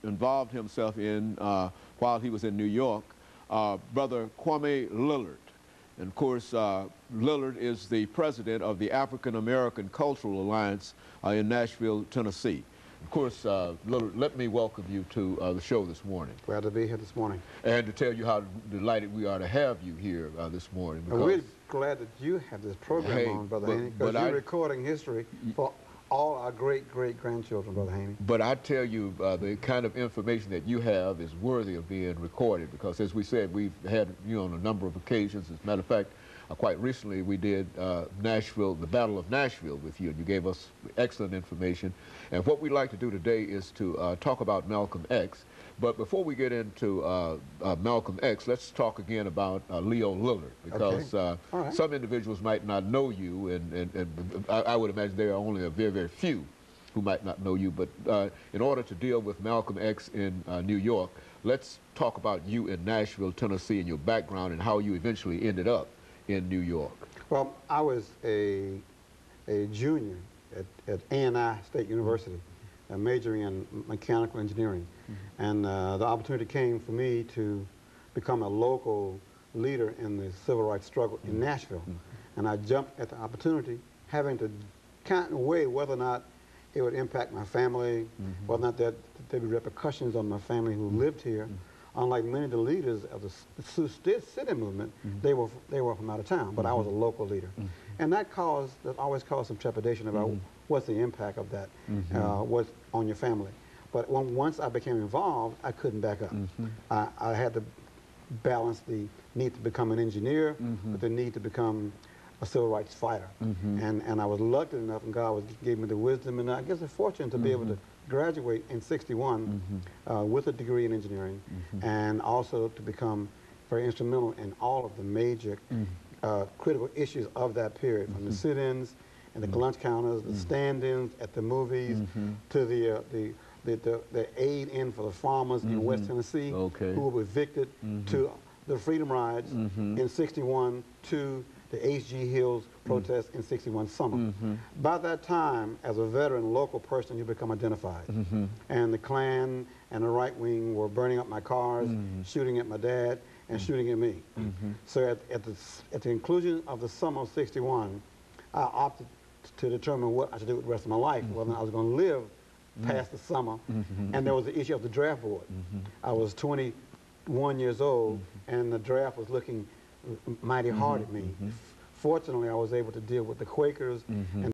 involved himself in while he was in New York, Brother KLillard. And of course, Lillard is the president of the African American Cultural Alliance in Nashville, Tennessee. Of course, Lillard, let me welcome you to the show this morning. Glad to be here this morning. And to tell you how delighted we are to have you here this morning. We're glad that you have this program on, Brother Haney, because you're recording history for all our great-great-grandchildren, Brother Haney. But I tell you, the kind of information that you have is worthy of being recorded, because as we said, we've had you on a number of occasions. As a matter of fact, quite recently we did Nashville, the Battle of Nashville with you, and you gave us excellent information. And what we'd like to do today is to talk about Malcolm X. But before we get into Malcolm X, let's talk again about Leo Lillard, because some individuals might not know you, and I would imagine there are only a very, very few who might not know you. But in order to deal with Malcolm X in New York, let's talk about you in Nashville, Tennessee, and your background and how you eventually ended up in New York. Well, I was a junior at A&I State University, majoring in mechanical engineering. And the opportunity came for me to become a local leader in the civil rights struggle in Nashville. And I jumped at the opportunity, having to count and weigh whether or not it would impact my family, whether or not there'd be repercussions on my family who lived here. Unlike many of the leaders of the city movement, they were from out of town, but I was a local leader. And that always caused some trepidation about what's the impact of that, what's on your family. But once I became involved, I couldn't back up. I had to balance the need to become an engineer with the need to become a civil rights fighter. And I was lucky enough, and God gave me the wisdom and I guess the fortune to be able to graduate in '61 with a degree in engineering, and also to become very instrumental in all of the major critical issues of that period, from the sit-ins and the lunch counters, the stand-ins at the movies, to the aid in for the farmers in West Tennessee who were evicted, to the freedom rides in '61, to the H.G. Hills protests in '61 summer. By that time, as a veteran local person, you become identified. And the Klan and the right wing were burning up my cars, shooting at my dad, and shooting at me. So at the conclusion of the summer of '61, I opted to determine what I should do with the rest of my life, whether I was going to live past the summer. And there was the issue of the draft board. I was 21 years old, and the draft was looking mighty hard at me. Fortunately, I was able to deal with the Quakers and